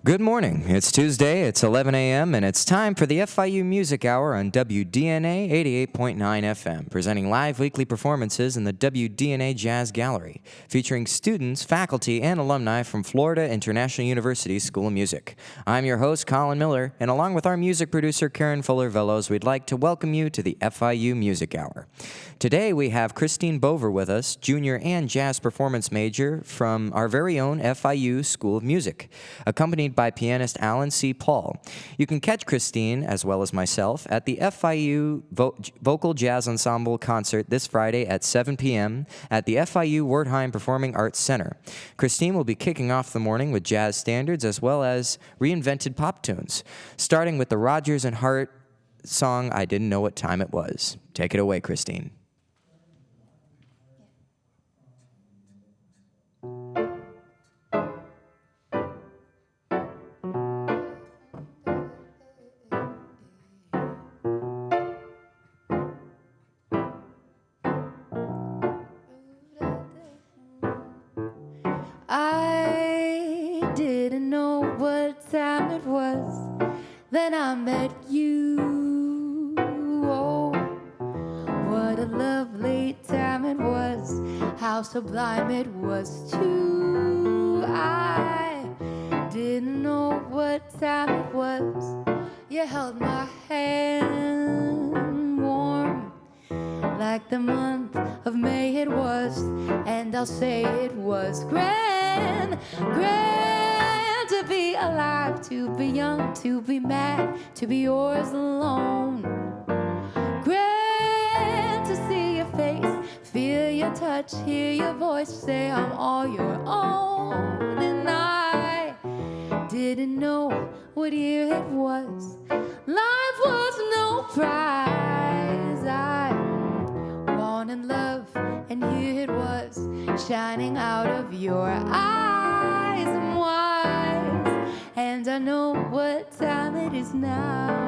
Good morning. It's Tuesday, it's 11 a.m., and it's time for the FIU Music Hour on WDNA 88.9 FM, presenting live weekly performances in the WDNA Jazz Gallery, featuring students, faculty, and alumni from Florida International University School of Music. I'm your host, Colin Miller, and along with our music producer, Karen Fuller-Velos, we'd like to welcome you to the FIU Music Hour. Today, we have Kristine Bover with us, junior and jazz performance major from our very own FIU School of Music, accompanied by pianist Alan C. Paul. You can catch Kristine, as well as myself, at the FIU Vocal Jazz Ensemble concert this Friday at 7 p.m. at the FIU Wertheim Performing Arts Center. Kristine will be kicking off the morning with jazz standards as well as reinvented pop tunes, starting with the Rodgers and Hart song, I Didn't Know What Time It Was. Take it away, Kristine. I didn't know what time it was, then I met you. Oh, what a lovely time it was, how sublime it was too. I didn't know what time it was, you held my hand warm, like the month of May it was, and I'll say it was grand, grand to be alive, to be young, to be mad, to be yours alone. Grand to see your face, feel your touch, hear your voice, say I'm all your own. And I didn't know what year it was, life was no prize. I wanted love, and here it was, shining out of your eyes. I'm wise, and I know what time it is now.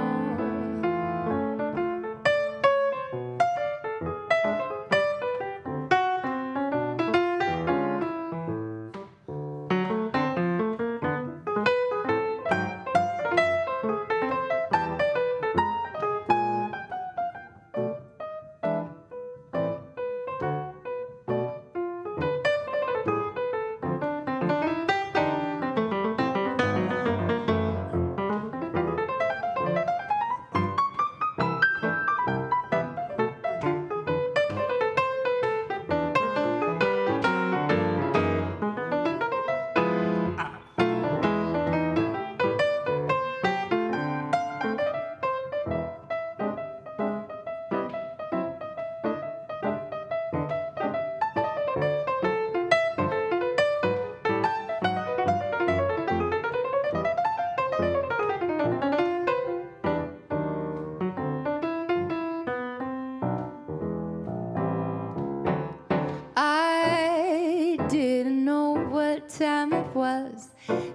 I didn't know what time it was,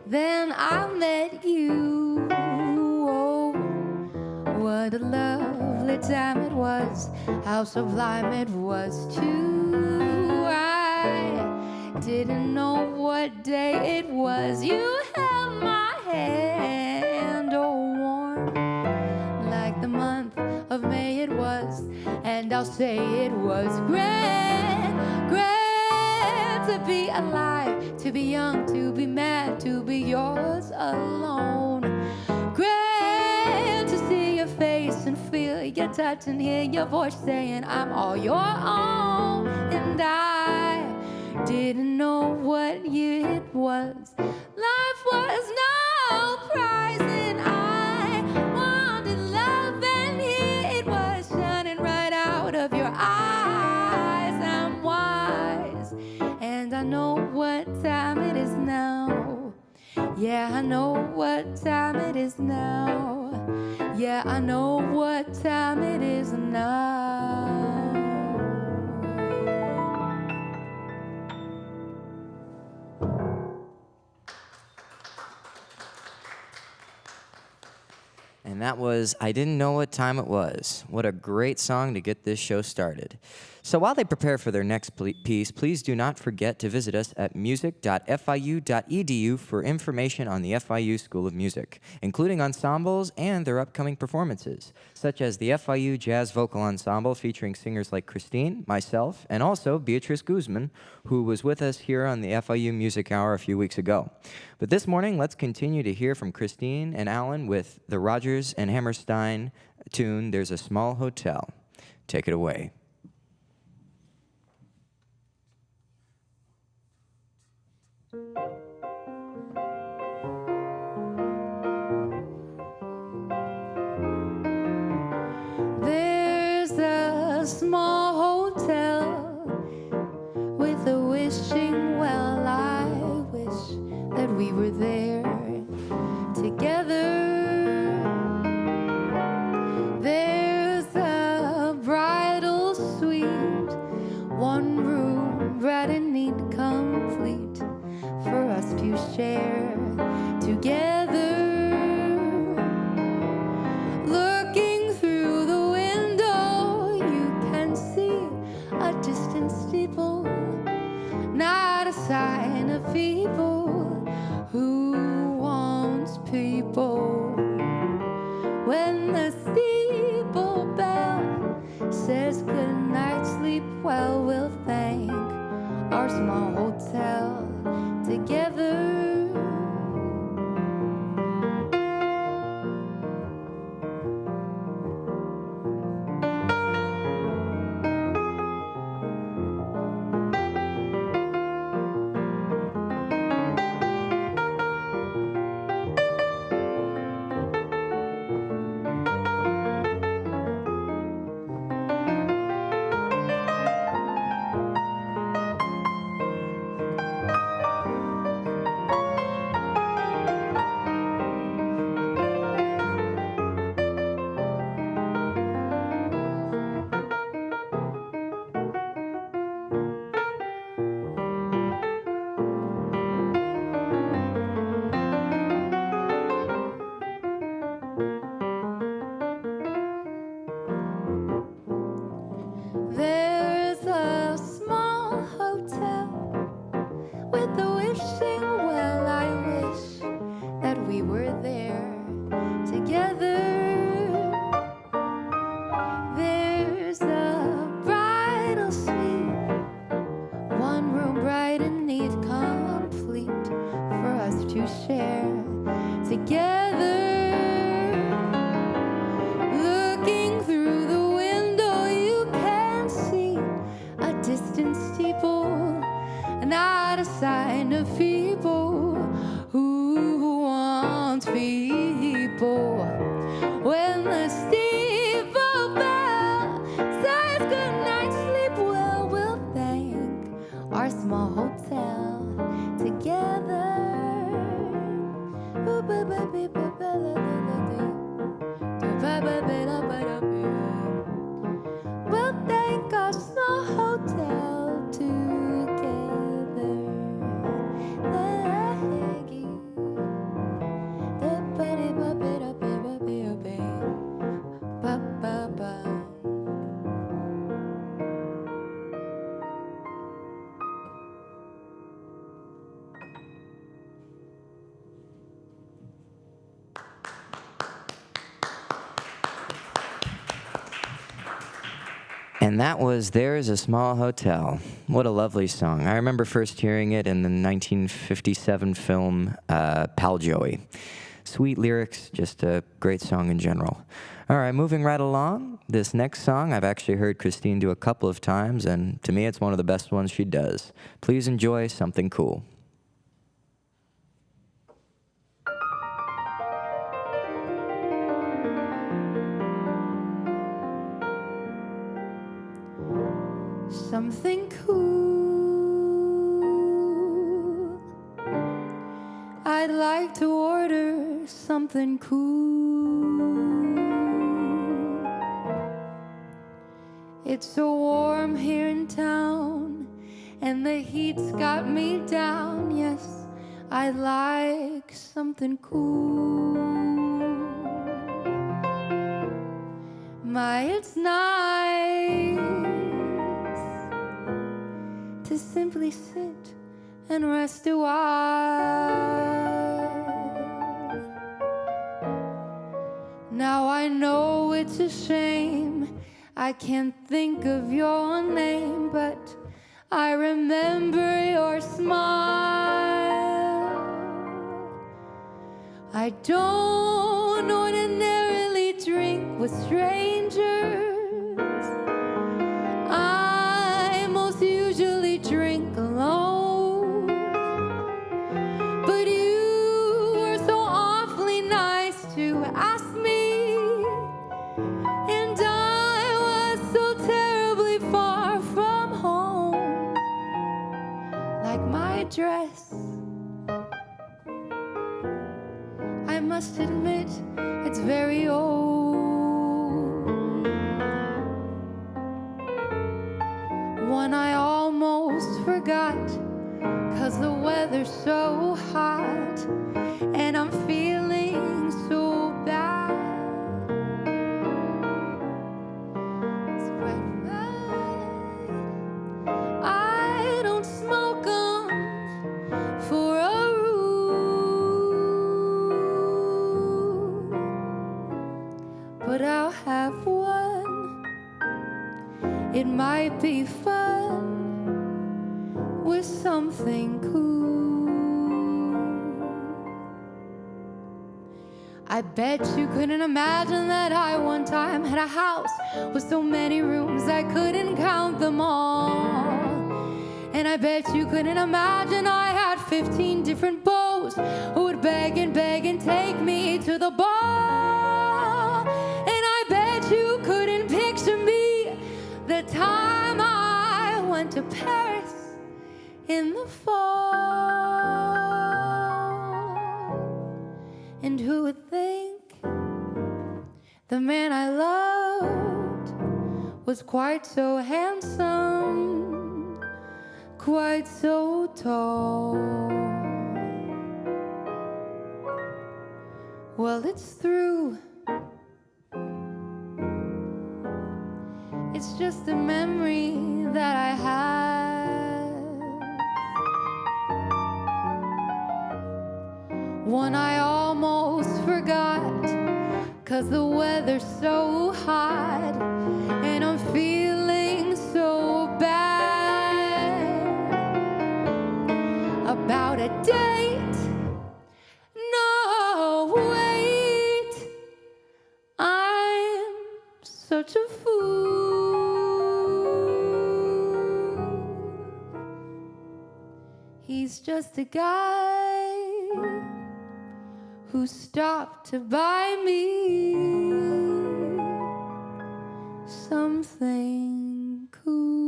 then I met you. Oh, what a lovely time it was, how sublime it was too. I didn't know what day it was, you held my hand, oh warm, like the month of May it was, and I'll say it was grand, grand to be alive, to be young, to be mad, to be yours alone. Grand to see your face and feel your touch and hear your voice saying I'm all your own. And I didn't know what year it was, life was no prize, and I wanted love, and here it was, shining right out of your eyes. I'm wise, and I know what time it is now. Yeah, I know what time it is now. Yeah, I know what time it is now. And that was I Didn't Know What Time It Was. What a great song to get this show started. So while they prepare for their next piece, please do not forget to visit us at music.fiu.edu for information on the FIU School of Music, including ensembles and their upcoming performances, such as the FIU Jazz Vocal Ensemble featuring singers like Kristine, myself, and also Beatrice Guzman, who was with us here on the FIU Music Hour a few weeks ago. But this morning, let's continue to hear from Kristine and Alan with the Rodgers and Hammerstein tune, There's a Small Hotel. Take it away. There's a small hotel with a wishing well. I wish that we were there together. There's a bridal suite, one room, bright and neat, complete, for us to share together. Looking through the window, you can see a distant steeple, not a sign of people. Who wants people? When the steeple bell says good night, sleep well, we'll thank our small hotel together. There's a small hotel with a wishing well. I wish that we were there together. There's a bridal suite, one room, bright and neat, complete, for us to share together. Looking through the window, you can see a distant steeple, not a sign of people. Who wants people? When the steeple bell says good night, sleep well, we'll thank our small hotel together. We'll thank our small hotel together. Thank you. And that was There's a Small Hotel. What a lovely song. I remember first hearing it in the 1957 film Pal Joey. Sweet lyrics, just a great song in general. All right, moving right along. This next song I've actually heard Kristine do a couple of times, and to me it's one of the best ones she does. Please enjoy Something Cool. Something cool. I'd like to order something cool. It's so warm here in town, and the heat's got me down. Yes, I'd like something cool. My, it's nice simply sit and rest a while. Now I know it's a shame I can't think of your name, but I remember your smile. I don't ordinarily drink with strangers. I most usually drink alone. But you were so awfully nice to ask me, and I was so terribly far from home. Like my dress, I must admit it's very old. One I almost forgot, 'cause the weather's so hot and I'm feeling so bad. It's quite right. I don't smoke 'em for a rule, but I'll have one. It might be fun with something cool. I bet you couldn't imagine that I one time had a house with so many rooms I couldn't count them all. And I bet you couldn't imagine I had 15 different beaux who would beg and take me to the ball. And I bet you couldn't picture me the time I went to Paris in the fall. And who would think the man I loved was quite so handsome, quite so tall? Well, it's through. It's just a memory that I have, one I almost forgot, 'cause the weather's so hot and I'm feeling so bad about a date. No, wait, I'm such a fool. He's just a guy who stopped to buy me something cool.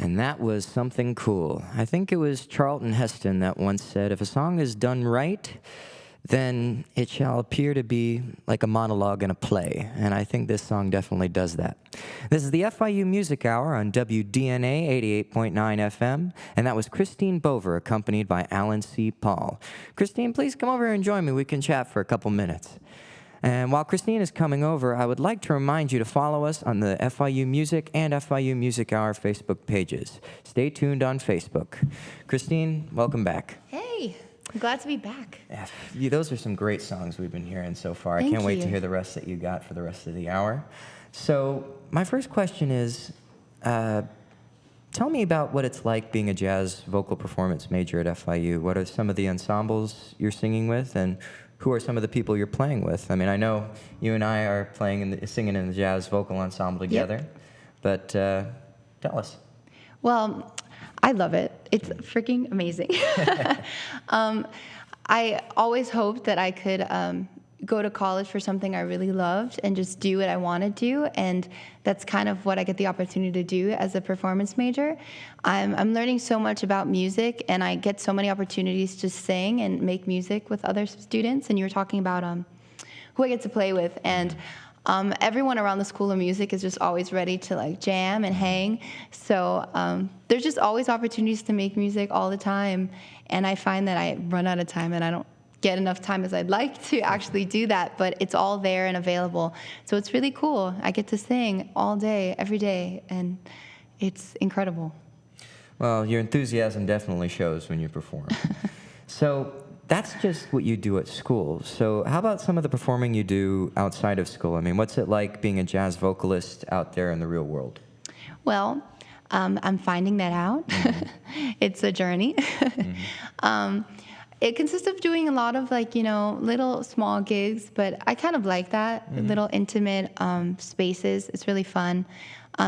And that was Something Cool. I think it was Charlton Heston that once said, if a song is done right, then it shall appear to be like a monologue in a play. And I think this song definitely does that. This is the FIU Music Hour on WDNA 88.9 FM, and that was Kristine Bover, accompanied by Alan C. Paul. Kristine, please come over and join me. We can chat for a couple minutes. And while Kristine is coming over, I would like to remind you to follow us on the FIU Music and FIU Music Hour Facebook pages. Stay tuned on Facebook. Kristine, welcome back. Hey, I'm glad to be back. Yeah, those are some great songs we've been hearing so far. Thank I can't wait you. to hear the rest that you got for the rest of the hour. So my first question is, tell me about what it's like being a jazz vocal performance major at FIU. What are some of the ensembles you're singing with, and who are some of the people you're playing with? I mean, I know you and I are singing in the jazz vocal ensemble together, but tell us. Well, I love it. It's freaking amazing. I always hoped that I could go to college for something I really loved and just do what I want to do, and that's kind of what I get the opportunity to do as a performance major. I'm learning so much about music, and I get so many opportunities to sing and make music with other students, and you were talking about who I get to play with, and Everyone around the School of Music is just always ready to like jam and hang. So there's just always opportunities to make music all the time. And I find that I run out of time and I don't get enough time as I'd like to actually do that, but it's all there and available. So it's really cool. I get to sing all day, every day, and it's incredible. Well, your enthusiasm definitely shows when you perform. So that's just what you do at school. So how about some of the performing you do outside of school? I mean, what's it like being a jazz vocalist out there in the real world? Well, I'm finding that out. It's a journey. It consists of doing a lot of like, little small gigs, but I kind of like that, little intimate spaces. It's really fun.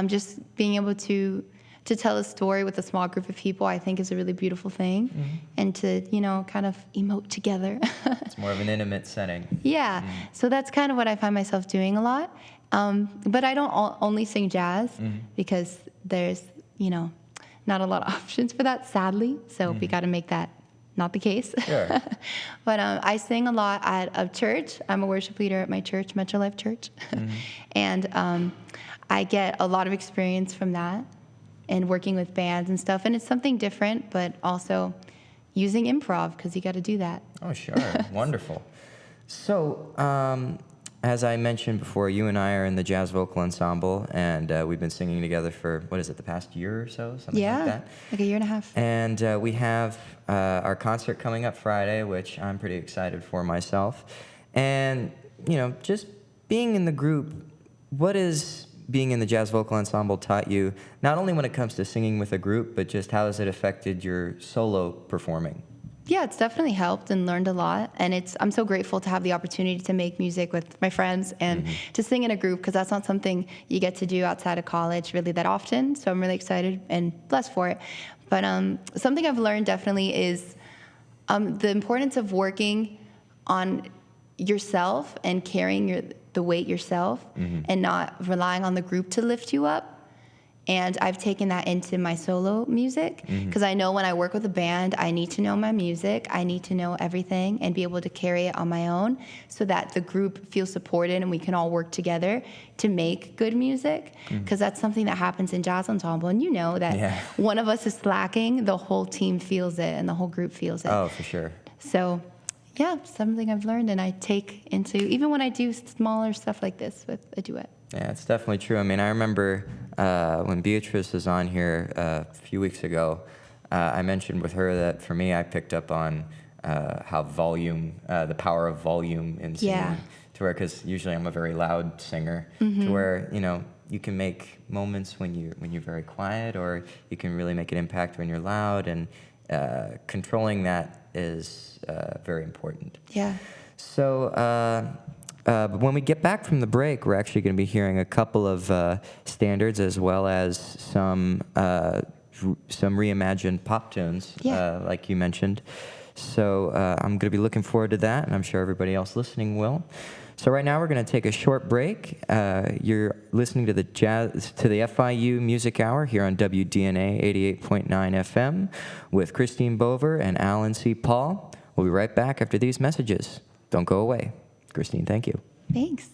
Just being able to tell a story with a small group of people, I think is a really beautiful thing. And to, kind of emote together. It's more of an intimate setting. Yeah. So that's kind of what I find myself doing a lot. But I don't only sing jazz because there's, not a lot of options for that, sadly. So we got to make that not the case. Sure. But I sing a lot at a church. I'm a worship leader at my church, Metro Life Church. And I get a lot of experience from that and working with bands and stuff. And it's something different, but also using improv because you got to do that. Oh, sure. Wonderful. So, as I mentioned before, you and I are in the jazz vocal ensemble, and we've been singing together for, the past year or so? Something like that? Like a year and a half. And we have our concert coming up Friday, which I'm pretty excited for myself. And, just being in the group, what is being in the jazz vocal ensemble taught you, not only when it comes to singing with a group, but just how has it affected your solo performing? Yeah, it's definitely helped and learned a lot. And I'm so grateful to have the opportunity to make music with my friends and to sing in a group because that's not something you get to do outside of college really that often. So I'm really excited and blessed for it. But something I've learned definitely is the importance of working on yourself and carrying the weight yourself and not relying on the group to lift you up. And I've taken that into my solo music because I know when I work with a band, I need to know my music. I need to know everything and be able to carry it on my own so that the group feels supported and we can all work together to make good music because that's something that happens in jazz ensemble. And you know that one of us is slacking, the whole team feels it and the whole group feels it. Oh, for sure. So, yeah, something I've learned and I take into, even when I do smaller stuff like this with a duet. Yeah, it's definitely true. I mean, I remember when Beatrice was on here a few weeks ago, I mentioned with her that for me, I picked up on how the power of volume in singing, to where, because usually I'm a very loud singer, to where, you can make moments when you're very quiet, or you can really make an impact when you're loud, and controlling that is very important. Yeah. So, but when we get back from the break, we're actually going to be hearing a couple of standards as well as some reimagined pop tunes, like you mentioned. So I'm going to be looking forward to that, and I'm sure everybody else listening will. So right now we're going to take a short break. You're listening to the FIU Music Hour here on WDNA 88.9 FM with Kristine Bover and Alan C. Paul. We'll be right back after these messages. Don't go away. Kristine, thank you. Thanks.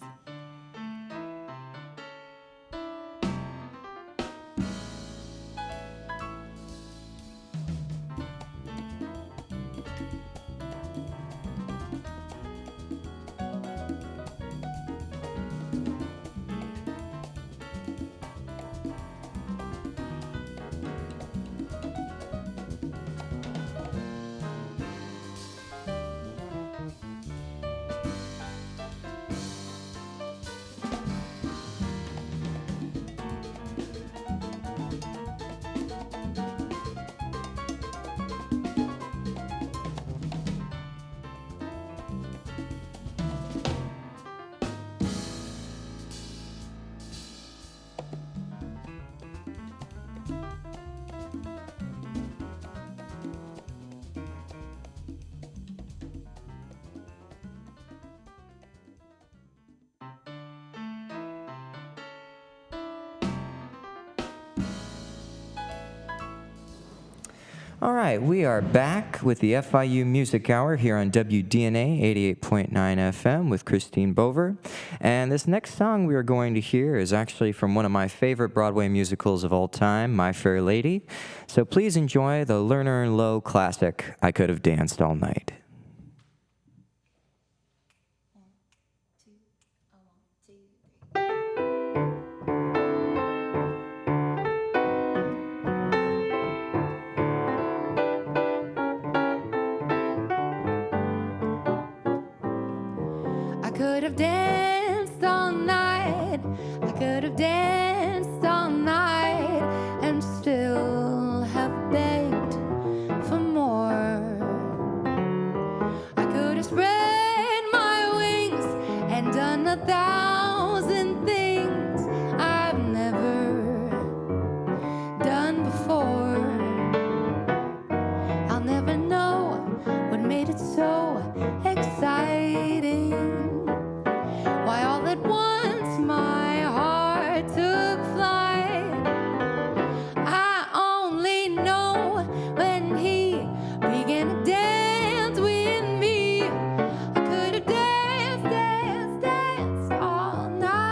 All right, we are back with the FIU Music Hour here on WDNA 88.9 FM with Kristine Bover. And this next song we are going to hear is actually from one of my favorite Broadway musicals of all time, My Fair Lady. So please enjoy the Lerner and Loewe classic, I Could Have Danced All Night. I could have danced all night. I could have danced all night and still have begged for more. I could have spread my wings and done 1,000 things I've never done before. I'll never know what made it so exciting. Why all at once my heart took flight. I only know when he began to dance with me. I could have danced, danced, danced all night.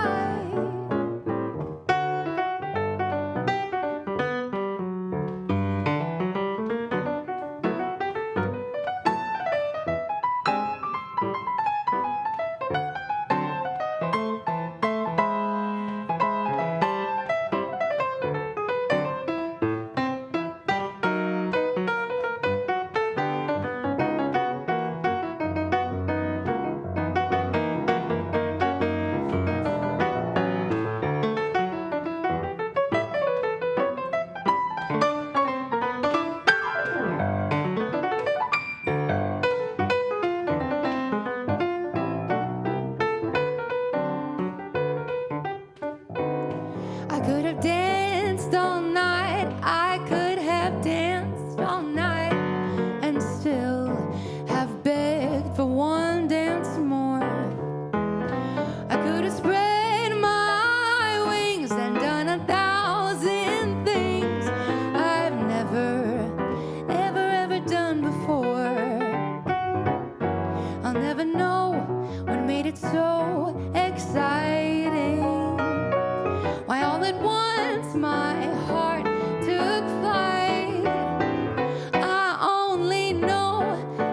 I could have danced all night. I could have danced all night and still have begged for one dance more. I could have spread my wings and done 1,000 things I've never, ever, ever done before. I'll never know what made it so exciting. Why all at once my heart took flight. I only know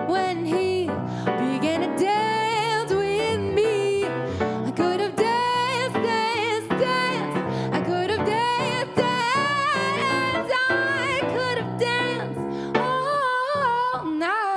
when he began to dance with me. I could have danced, danced, danced. I could have danced, danced. I could have danced all night.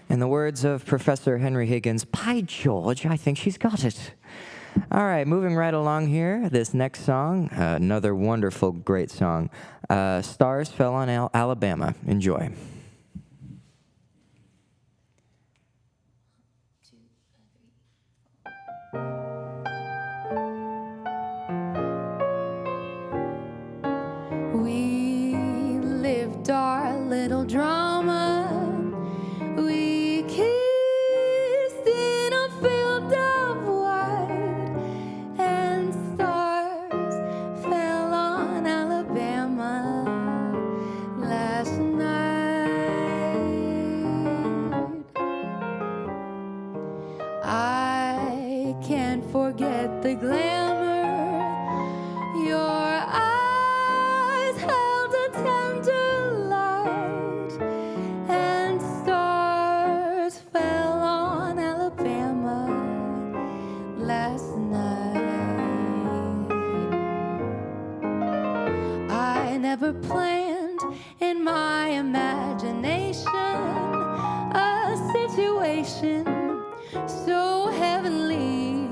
In the words of Professor Henry Higgins, by George, I think she's got it. All right, moving right along here, this next song, another wonderful, great song, Stars Fell on Alabama. Enjoy. We lived our little drama. We kissed in a field of white, and stars fell on Alabama last night. I can't forget the glamour. Your eyes held a tender light, and stars fell on Alabama last night. I never planned in my imagination a situation so heavenly,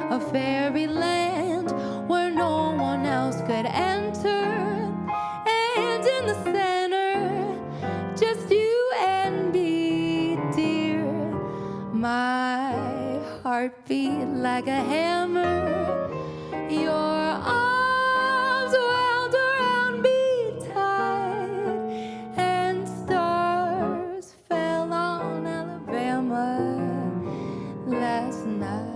a fairyland where no one else could enter, and in the center, just you and me, dear. My heart beat like a hammer. Your arms wound around me tight, and stars fell on last night.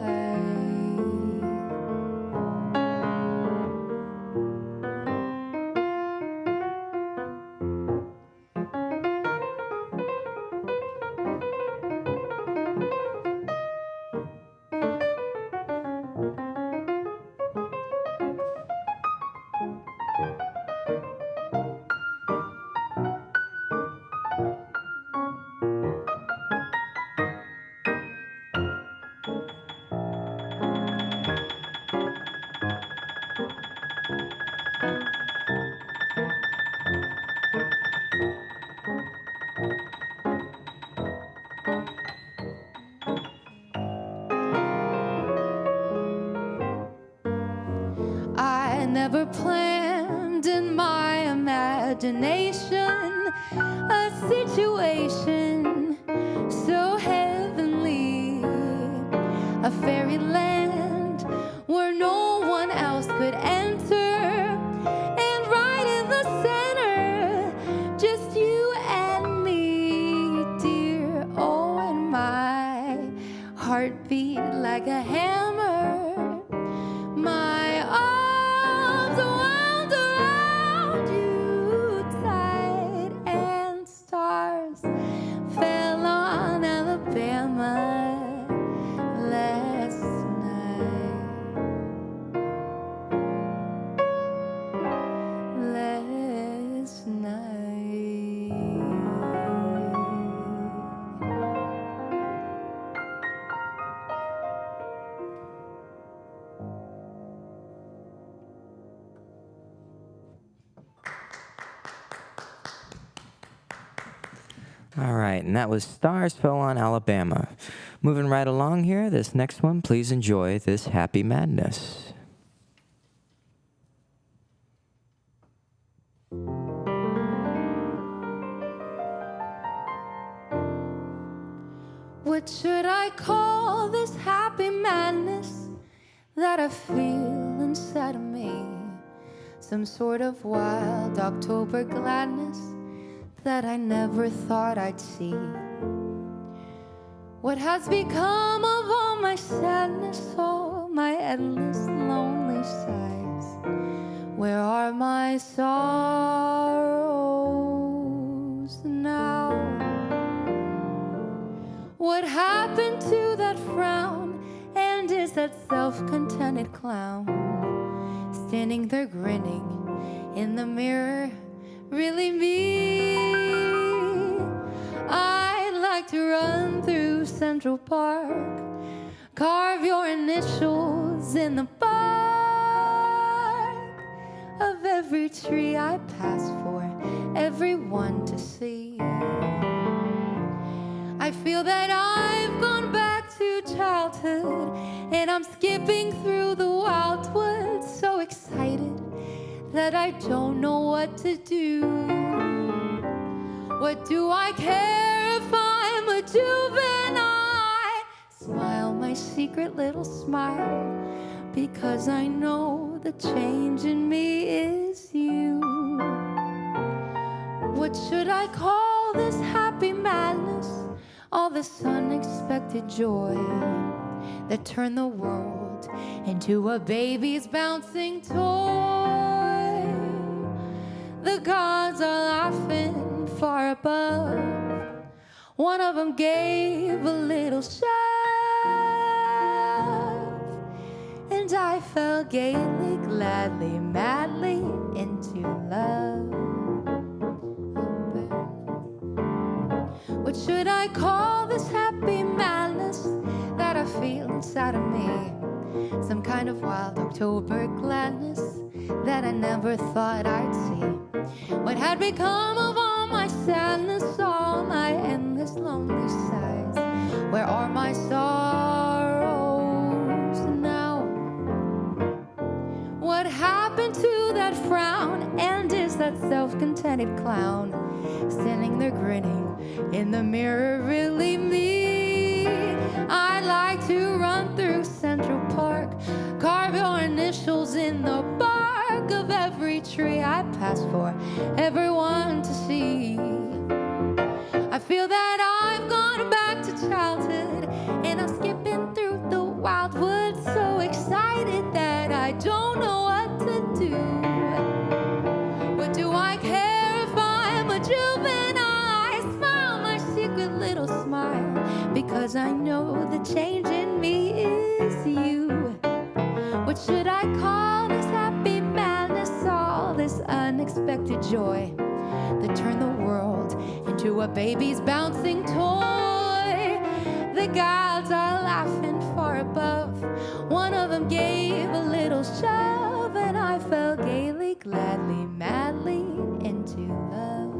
I never planned in my imagination a situation so heavenly, a fairyland where no one else could enter, and right in the center, just you and me, dear. Oh, and my heart beat like a hammer, my arms wound around you tight, and stars fell on Alabama last night. Last night. All right, and that was Stars Fell on Alabama. Moving right along here, this next one, please enjoy this Happy Madness. What should I call this happy madness that I feel inside of me? Some sort of wild October gladness that I never thought I'd see. What has become of all my sadness, all my endless lonely sighs? Where are my sorrows now? What happened to that frown? And is that self-contented clown standing there grinning in the mirror really me? I'd like to run through Central Park, carve your initials in the bark of every tree I pass for everyone to see. I feel that I've gone back to childhood, and I'm skipping through the wildwood, so excited that I don't know what to do. What do I care if I'm a juvenile? Smile my secret little smile, because I know the change in me is you. What should I call this happy madness? All this unexpected joy that turned the world into a baby's bouncing toy. The gods are laughing far above. One of them gave a little shove, and I fell gaily, gladly, madly into love. What should I call this happy madness that I feel inside of me? Some kind of wild October gladness that I never thought I'd see. What had become of all my sadness, all my endless lonely sighs? Where are my sorrows now? What happened to that frown? And is that self-contented clown standing there grinning in the mirror really me? I'd like to run through Central Park, carve your initials in the bark of every tree I pass for everyone to see. I feel that I've gone back to childhood, because I know the change in me is you. What should I call this happy madness, all this unexpected joy that turned the world into a baby's bouncing toy? The gods are laughing far above. One of them gave a little shove, and I fell gaily, gladly, madly into love.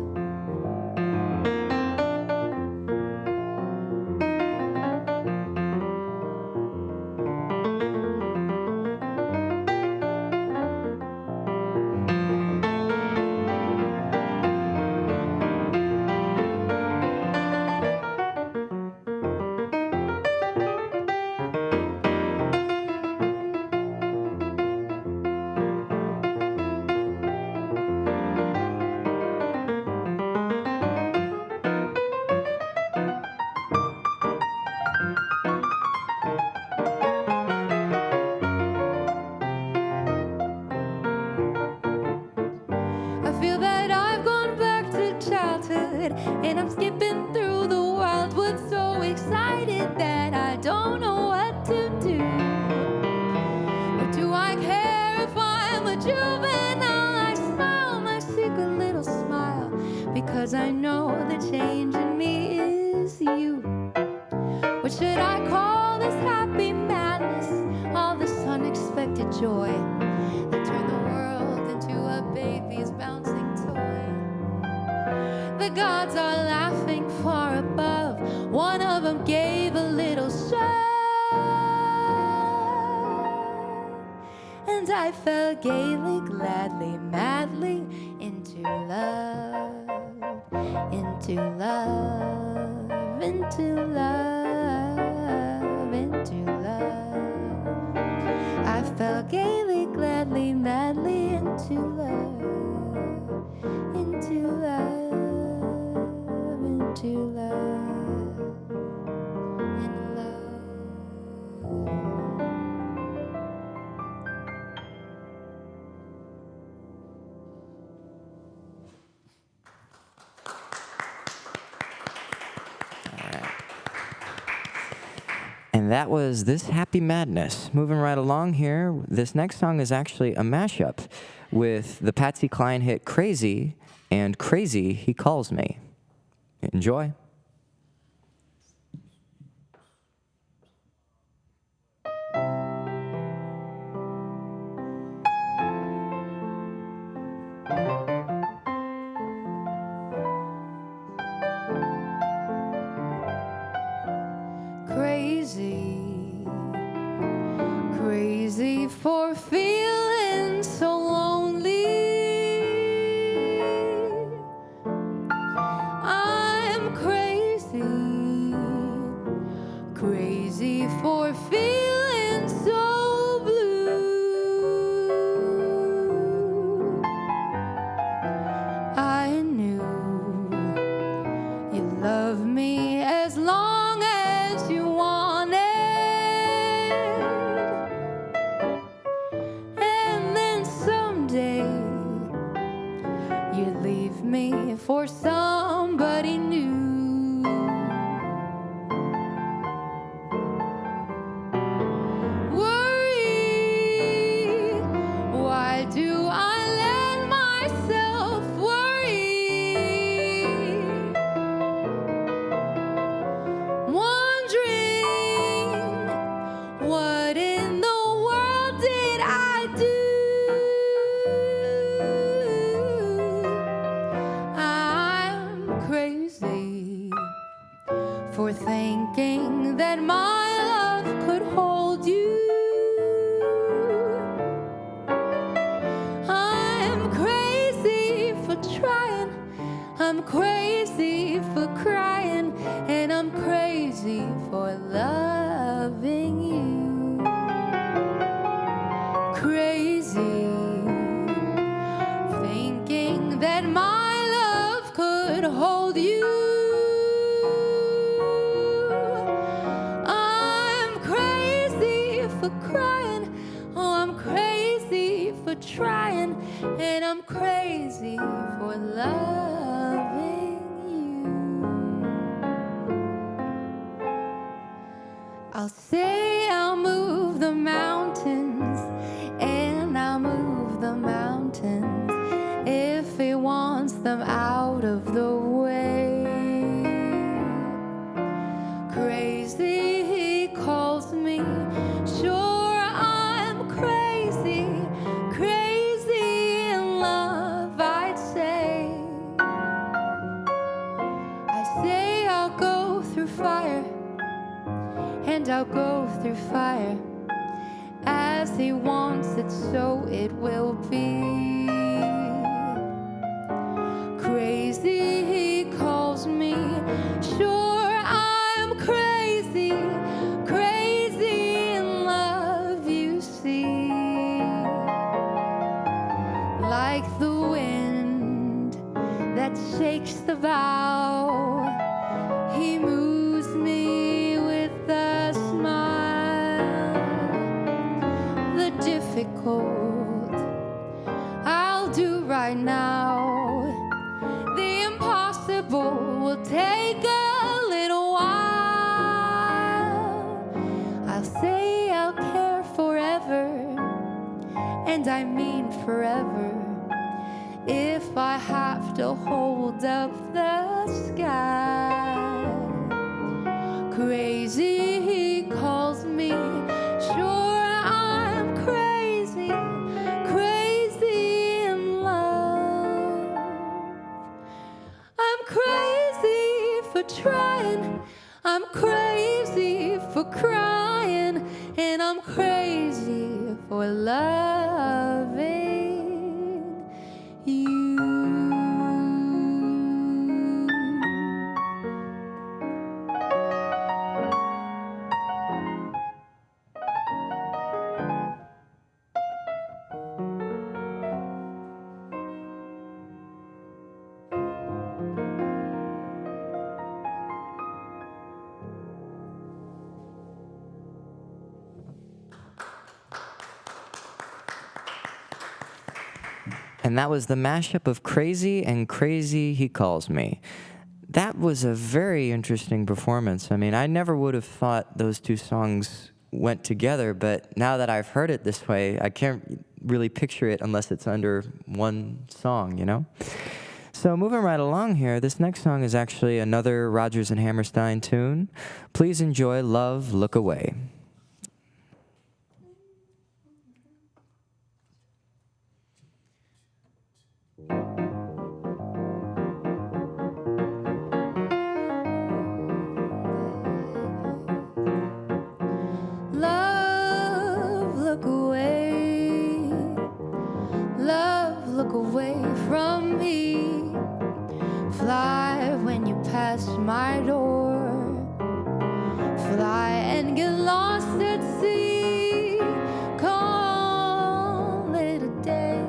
And I'm skipping through the wildwood, so excited that I don't know what to do. Or do I care if I'm a juvenile? I smile my secret little smile, because I know the change in me is you. What should I call this happy madness, all this unexpected joy that turned the world into a baby's bouncing toy? The gods are laughing far above. One of them gave a little shove, and I fell gaily, gladly, madly into love, into love, into love, into love. I fell gaily, gladly, madly into love, into love, into love, in love. And that was This Happy Madness. Moving right along here, this next song is actually a mashup with the Patsy Cline hit Crazy and Crazy He Calls Me. Enjoy. Crazy, crazy for feeling so lonely. I'm crazy, crazy for feeling so blue. I knew you loved me as long as you wanted, and then someday you'd leave me for somebody new. Worry, why do I let myself worry? Wondering, what in the world did I do? I'm crazy for thinking that my love could hold you. I'm crazy for trying, I'm crazy for crying, and I'm crazy for loving you. Crazy, thinking that my love could hold you. I'm crazy for crying, oh, I'm crazy for trying, and I'm crazy for loving you. I'll say I'll move the mountains, and I'll move the mountains if he wants them out of the way. Crazy, he calls me. Sure, I'm crazy, crazy in love, I'd say. I say I'll go through fire, and I'll go through fire. As he wants it, so it will be. Crazy, he calls me. Sure, I'm crazy, crazy in love, you see. Like the wind that shakes the bough, he moves me with a smile. The difficult I'll do right now. The impossible will take a little while. I'll say I'll care forever, and I mean forever, if I have to hold up the sky. Crazy, he calls me. Sure, I'm crazy, crazy in love. I'm crazy for trying, I'm crazy for crying, and I'm crazy for loving you. And that was the mashup of Crazy and Crazy He Calls Me. That was a very interesting performance. I mean, I never would have thought those two songs went together, but now that I've heard it this way, I can't really picture it unless it's under one song, you know? So moving right along here, this next song is actually another Rodgers and Hammerstein tune. Please enjoy Love, Look Away. Love, look away. Love, look away from me. Fly when you pass my door. Fly and get lost at sea. Call it a day.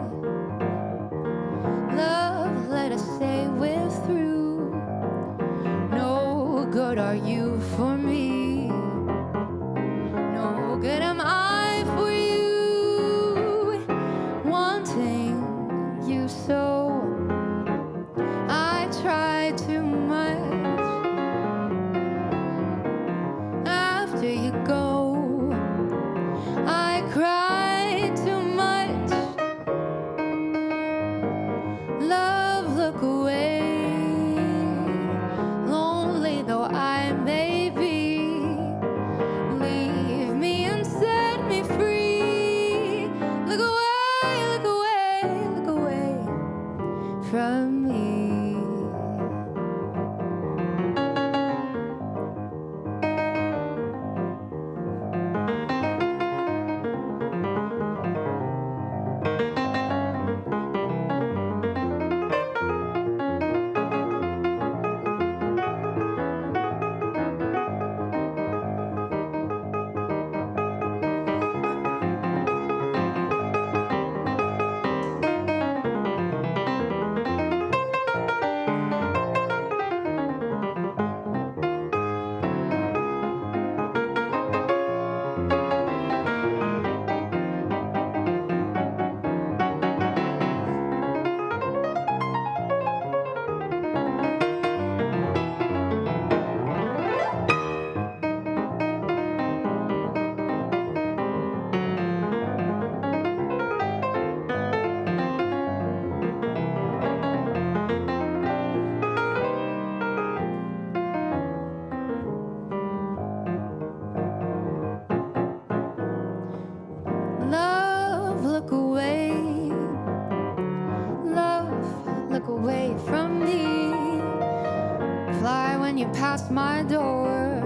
Love, let us say we're through. No good are you for me. No good am I for you. Wanting you so. I try too much. After you go, I cry too much. Love, look away. Lonely though I may be, leave me and set me free. Look away, look away, look away from me. when you pass my door.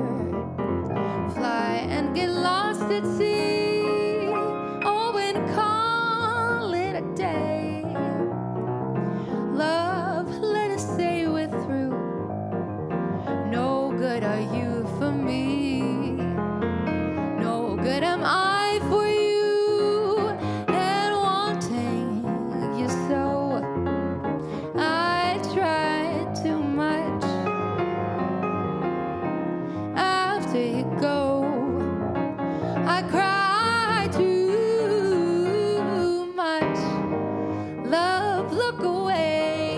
Fly and get lost at sea. Oh, and call it a day. Love, let us say we're through. No good are you for me. No good am I for you. And wanting you so, I tried too much. After you go, I cry too much. Love, look away.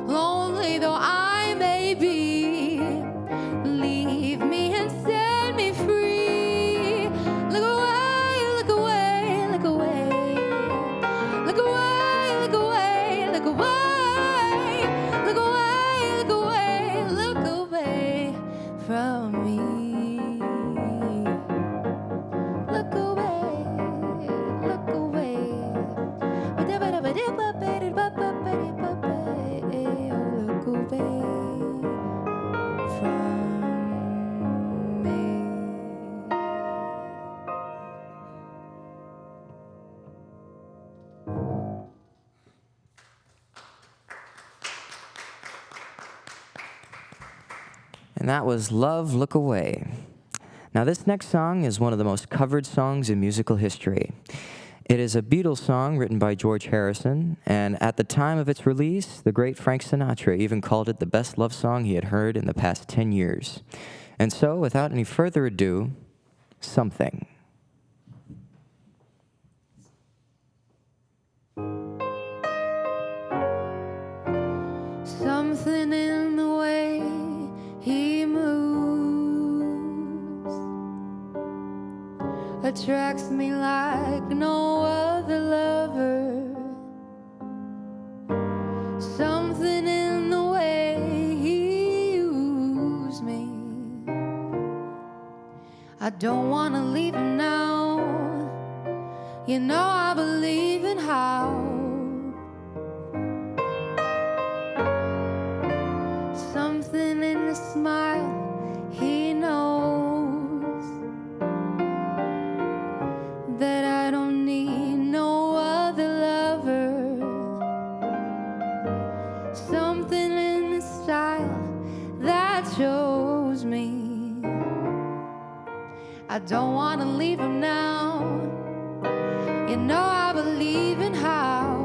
Lonely though I may be, leave me and set me free. Look away, look away, look away. Look away, look away, look away. Look away, look away, look away from me. Look away, look away. Look away from me. And that was Love, Look Away. Now, this next song is one of the most covered songs in musical history. It is a Beatles song written by George Harrison, and at the time of its release, the great Frank Sinatra even called it the best love song he had heard in the past 10 years. And so, without any further ado, Something. Something in the way he moves attracts me like no other lover. Something in the way he used me. I don't want to leave him now. You know I believe in how. Something in the smile he knows that I don't need no other lover. Something in the style that shows me I don't want to leave him now. You know I believe in how.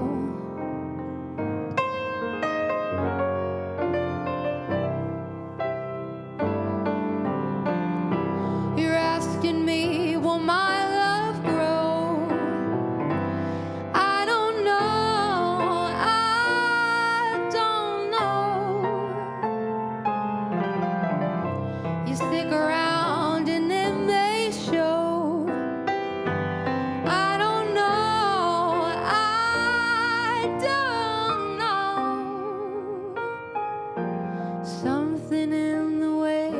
You're asking me, will my love grow? I don't know, I don't know. You stick around and it may show. I don't know, I don't know. Something in the way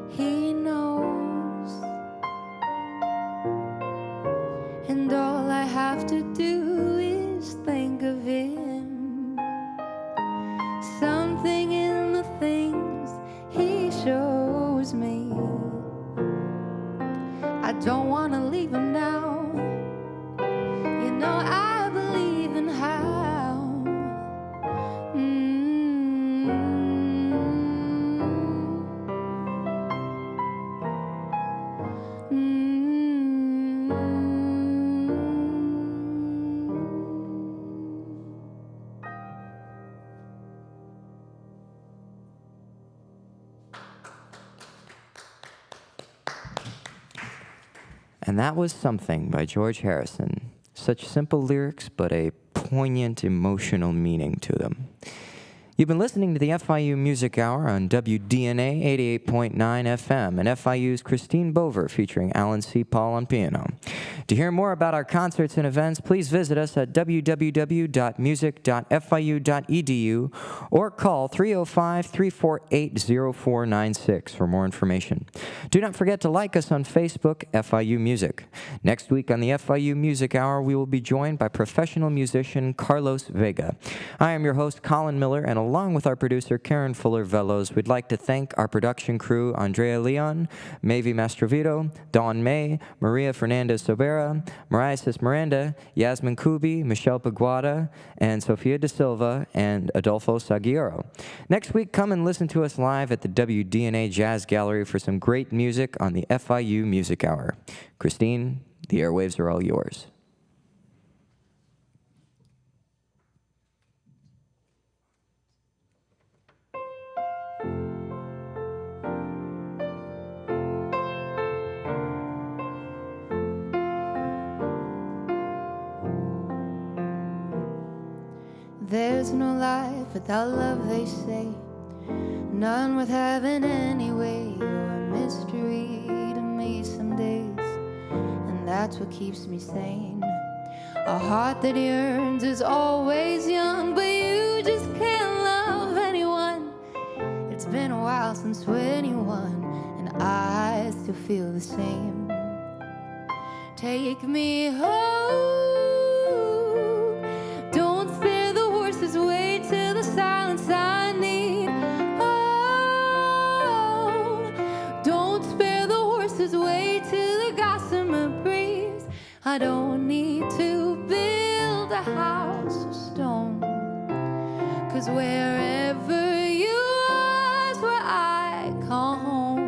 he knows, and all I have to do is think of him. Something in the things he shows me. I don't want to leave him now. You know I believe in how. And that was Something by George Harrison. Such simple lyrics, but a poignant emotional meaning to them. You've been listening to the FIU Music Hour on WDNA 88.9 FM and FIU's Kristine Bover featuring Alan C. Paul on piano. To hear more about our concerts and events, please visit us at www.music.fiu.edu or call 305-348-0496 for more information. Do not forget to like us on Facebook, FIU Music. Next week on the FIU Music Hour, we will be joined by professional musician Carlos Vega. I am your host, Colin Miller, and along with our producer, Karen Fuller-Velos, we'd like to thank our production crew, Andrea Leon, Mavi Mastrovito, Dawn May, Maria Fernandez-Sobera, Mariasis Miranda, Yasmin Kubi, Michelle Paguada, and Sofia De Silva, and Adolfo Sagiero. Next week, come and listen to us live at the WDNA Jazz Gallery for some great music on the FIU Music Hour. Kristine, the airwaves are all yours. There's no life without love, they say. None worth having anyway. You're a mystery to me some days, and that's what keeps me sane. A heart that yearns is always young, but you just can't love anyone. It's been a while since 21, and I still feel the same. Take me home. Don't spare the horses, wait till the silence I need. Oh, don't spare the horses, wait till the gossamer breeze. I don't need to build a house of stone, 'cause wherever you are is where I call home.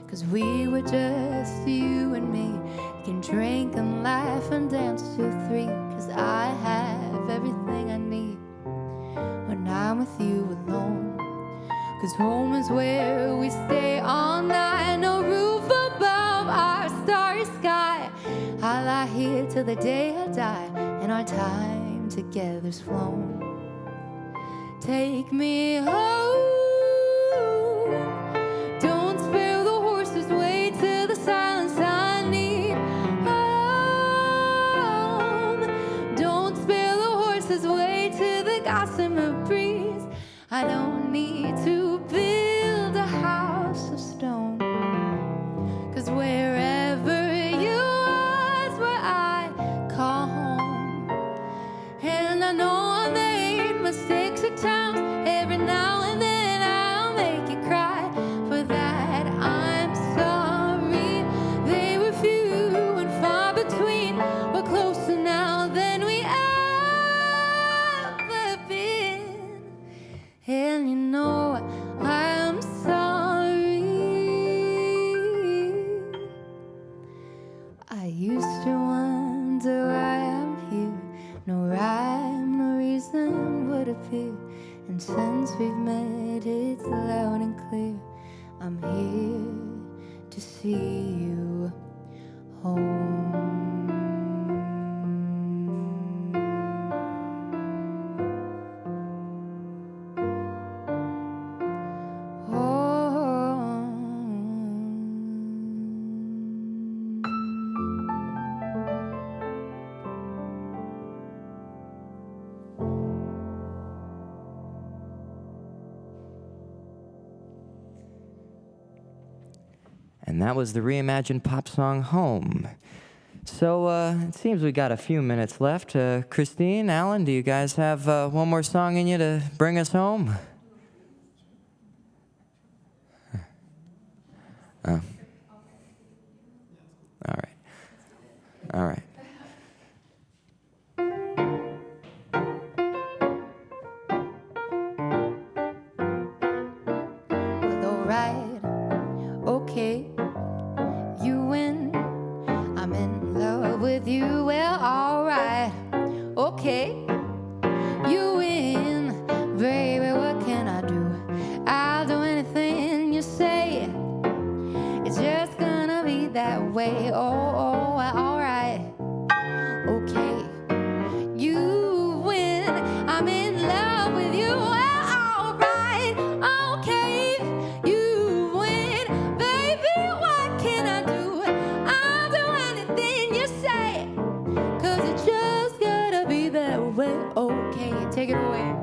'Cause we were just you and me, can drink and laugh and dance till 3, 'cause I have everything I need when I'm with you alone. 'Cause home is where we stay all night, no roof above our starry sky. I lie here till the day I die, and our time together's flown. Take me home. Don't spare the horses, wait till the silence I need. Home. Don't spare the horses, wait till the gossamer breeze. I don't need to build a house of stone, 'cause wherever you are is where I call home. And I know I made mistakes at times, every now and then I'll make you cry. For that I'm sorry, they were few and far between. We're closer now than we ever been. And you know I'm sorry. I used to wonder why I'm here. No rhyme, no reason would appear. And since we've met, it's loud and clear. I'm here to see you home. And that was the reimagined pop song Home. So it seems we got a few minutes left. Kristine, Alan, do you guys have one more song in you to bring us home? Oh. All right. All right. Well, alright, okay, you win. I'm in love with you. Well, alright, okay, you win. Baby, what can I do? I'll do anything you say. It's just gonna be that way. Oh, alright, okay, you win. I'm in love with you. Well, alright, okay, you win. Baby, what can I do? I'll do anything you say. 'Cause it's just gotta be that way. Okay, take it away.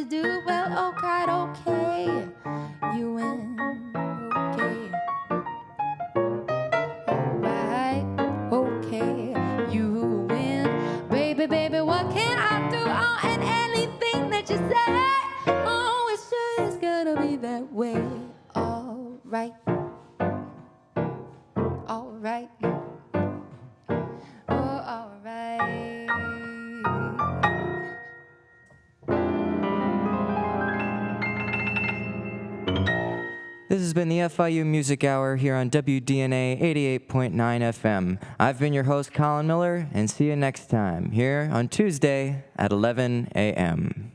always do. Well, okay, you win. Okay. Alright, okay, you win. Baby, what can I do on anything that you say? Oh, it's just gonna be that way. Alright. Alright. Oh, alright. This has been the FIU Music Hour here on WDNA 88.9 FM. I've been your host, Colin Miller, and see you next time here on Tuesday at 11 a.m.